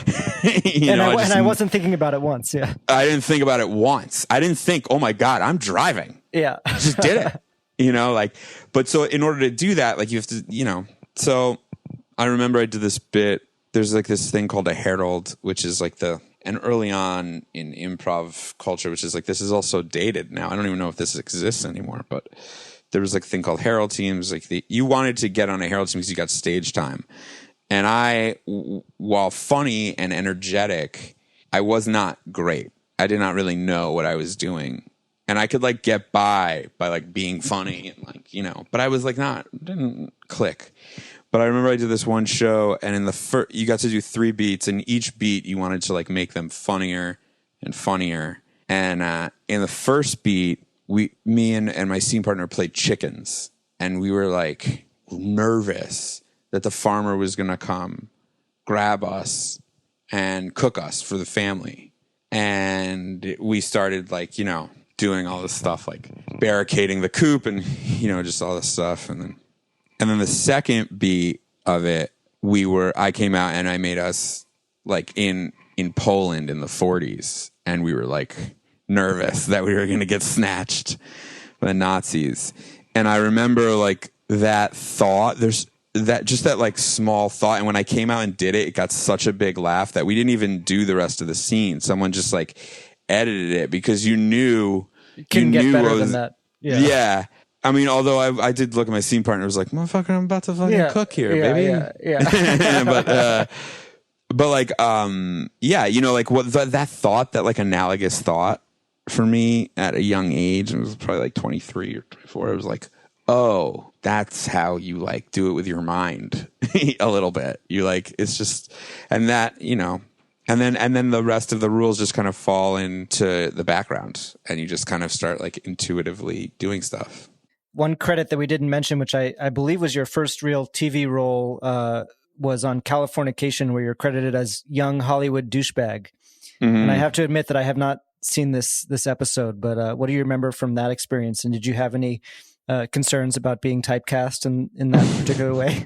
I wasn't thinking about it once. Yeah. I didn't think about it once. I didn't think, oh my God, I'm driving. Yeah. I just did it. But so in order to do that, like you have to, so I remember I did this bit. There's like this thing called a herald, which is like and early on in improv culture, which is like, this is also dated now. I don't even know if this exists anymore, but there was like a thing called herald teams. Like you wanted to get on a herald team because you got stage time. And I, while funny and energetic, I was not great. I did not really know what I was doing. And I could like get by like being funny and like, but I was like didn't click. But I remember I did this one show and in the first, you got to do 3 beats and each beat you wanted to like make them funnier and funnier. And in the first beat, me and my scene partner played chickens, and we were like nervous that the farmer was going to come grab us and cook us for the family. And we started like, doing all this stuff, like barricading the coop and, just all this stuff. And then the second beat of it, I came out and I made us like in Poland in the 40s. And we were like nervous that we were going to get snatched by the Nazis. And I remember like that thought, there's that like small thought. And when I came out and did it, it got such a big laugh that we didn't even do the rest of the scene. Someone just like edited it because you knew get better than that. Yeah. I mean, although I did look at my scene partner, I was like, motherfucker, I'm about to fucking cook here, baby. Yeah. But like, like what that thought, that like analogous thought for me at a young age, it was probably like 23 or 24. I was like, oh, that's how you like do it with your mind a little bit. You like, it's just, and that, and then the rest of the rules just kind of fall into the background and you just kind of start like intuitively doing stuff. One credit that we didn't mention, which I believe was your first real TV role, was on Californication, where you're credited as young Hollywood douchebag. And I have to admit that I have not seen this episode, but what do you remember from that experience? And did you have any concerns about being typecast in that particular way?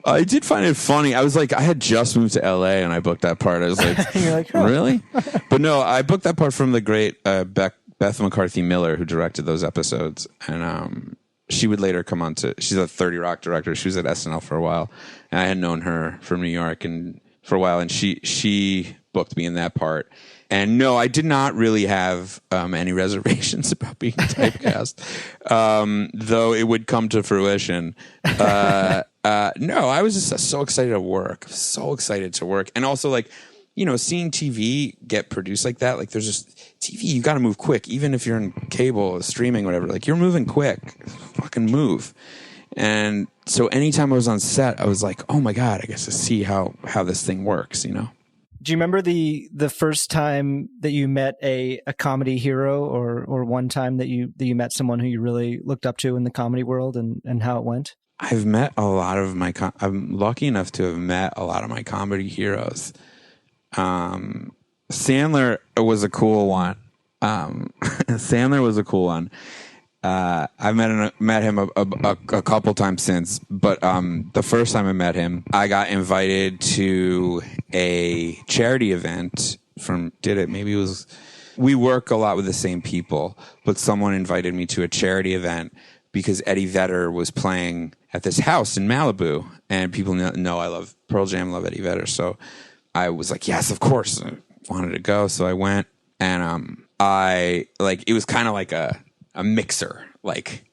I did find it funny. I was like, I had just moved to LA and I booked that part. I was like, You're like, oh. Really? But no, I booked that part from the great Beth McCarthy Miller, who directed those episodes. And she would later come on she's a 30 Rock director. She was at SNL for a while. And I had known her from New York and for a while. And she booked me in that part. And no, I did not really have any reservations about being typecast, though it would come to fruition. No, I was just so excited to work. So excited to work. And also, like, you know, seeing TV get produced like that, like, there's just TV, you got to move quick. Even if you're in cable, streaming, whatever, like, you're moving quick. Fucking move. And so anytime I was on set, I was like, oh my God, I guess to see how this thing works, you know? Do you remember the first time that you met a comedy hero, or one time that you met someone who you really looked up to in the comedy world, and how it went? I've met a lot of I'm lucky enough to have met a lot of my comedy heroes. Sandler was a cool one. Sandler was a cool one. I've met him a couple times since, but the first time I met him, I got invited to a charity event we work a lot with the same people, but someone invited me to a charity event because Eddie Vedder was playing at this house in Malibu, and people know I love Pearl Jam, love Eddie Vedder, so I was like, yes, of course, I wanted to go, so I went, and it was kind of like a mixer. Like,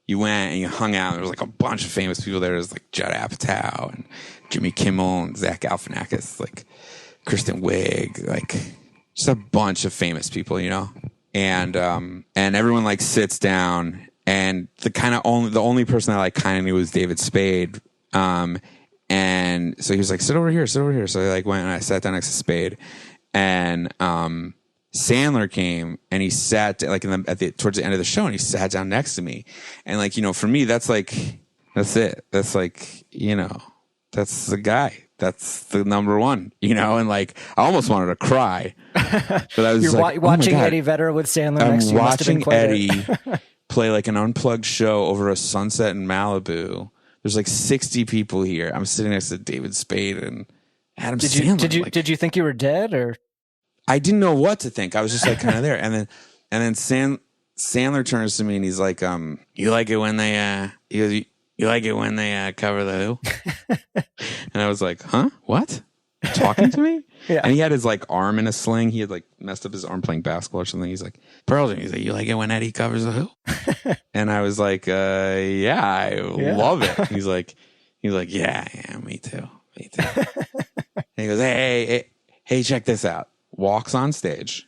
you went and you hung out, and there was like a bunch of famous people there. There was like Judd Apatow and Jimmy Kimmel and Zach Galifianakis, like Kristen Wiig, like just a bunch of famous people, you know? And everyone like sits down, and the only person I kind of knew was David Spade. And so he was like, sit over here. So I like went and I sat down next to Spade, and Sandler came and he sat like towards the end of the show, and he sat down next to me. And like, you know, for me, that's it. That's like, you know, that's the guy. That's the number one, you know? And like, I almost wanted to cry, but I was You're like, watching oh my God. Eddie Vedder with Sandler next to you. I'm watching Eddie play like an unplugged show over a sunset in Malibu. There's like 60 people here. I'm sitting next to David Spade and Adam Sandler. Did you think you were dead, or? I didn't know what to think. I was just like kind of there. And then Sandler turns to me and he's like, you like it when they, he goes, you like it when they cover the who? And I was like, huh? What? Talking to me? Yeah. And he had his like arm in a sling. He had like messed up his arm playing basketball or something. He's like, Pearl Jam. He's like, you like it when Eddie covers the who? And I was like, yeah, I love it. He's like, yeah, me too. And he goes, hey, check this out. Walks on stage,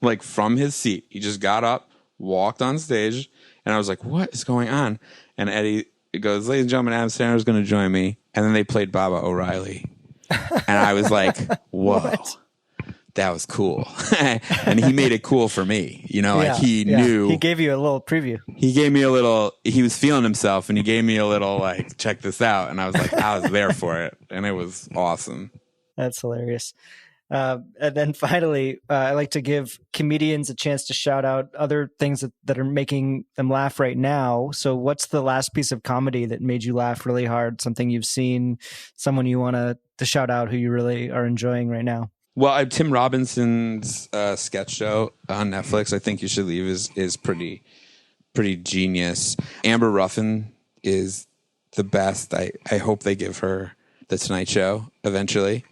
like from his seat. He just got up, walked on stage, and I was like, what is going on? And Eddie goes, ladies and gentlemen, Adam Sandler is going to join me. And then they played Baba O'Reilly. And I was like, whoa, that was cool. And he made it cool for me. You know, like he knew. He gave you a little preview. He was feeling himself, and he gave me a little like, check this out. And I was like, I was there for it. And it was awesome. That's hilarious. And then finally, I like to give comedians a chance to shout out other things that are making them laugh right now. So what's the last piece of comedy that made you laugh really hard? Something you've seen, someone you want to shout out who you really are enjoying right now? Well, Tim Robinson's sketch show on Netflix, I Think You Should Leave, is pretty genius. Amber Ruffin is the best. I hope they give her the Tonight Show eventually.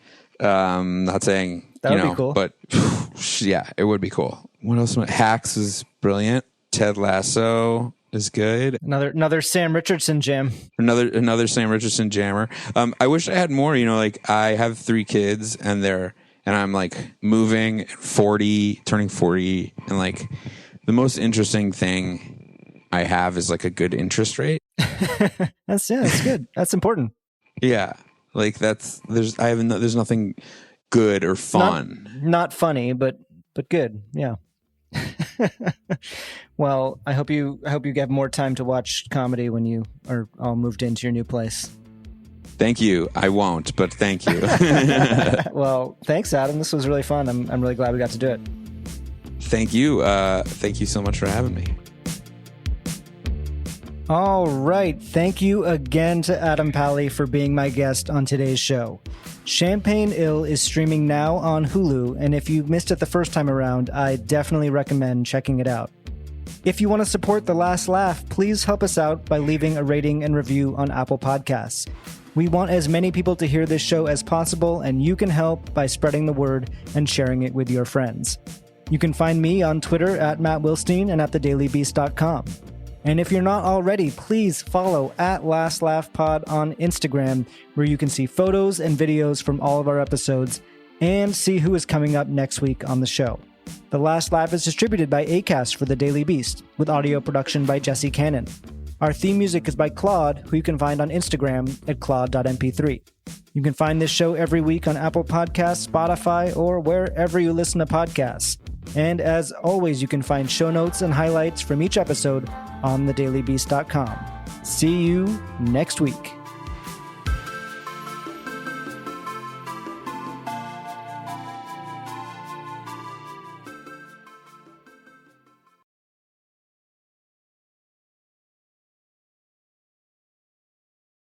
Not saying that would be cool, but yeah, it would be cool. What else? Hacks is brilliant. Ted Lasso is good. Another Sam Richardson jam. Another Sam Richardson jammer. I wish I had more. You know, like I have 3 kids, and I'm like moving, turning 40, and like the most interesting thing I have is like a good interest rate. That's good. That's important. Yeah. Like there's nothing good or fun. Not funny, but good. Yeah. Well, I hope you have more time to watch comedy when you are all moved into your new place. Thank you. I won't, but thank you. Well, thanks, Adam. This was really fun. I'm really glad we got to do it. Thank you. Thank you so much for having me. All right. Thank you again to Adam Pally for being my guest on today's show. Champagne Ill is streaming now on Hulu, and if you missed it the first time around, I definitely recommend checking it out. If you want to support The Last Laugh, please help us out by leaving a rating and review on Apple Podcasts. We want as many people to hear this show as possible, and you can help by spreading the word and sharing it with your friends. You can find me on Twitter at Matt Wilstein and at thedailybeast.com. And if you're not already, please follow at Last Laugh Pod on Instagram, where you can see photos and videos from all of our episodes and see who is coming up next week on the show. The Last Laugh is distributed by Acast for The Daily Beast, with audio production by Jesse Cannon. Our theme music is by Claude, who you can find on Instagram at claude.mp3. You can find this show every week on Apple Podcasts, Spotify, or wherever you listen to podcasts. And as always, you can find show notes and highlights from each episode on thedailybeast.com. See you next week.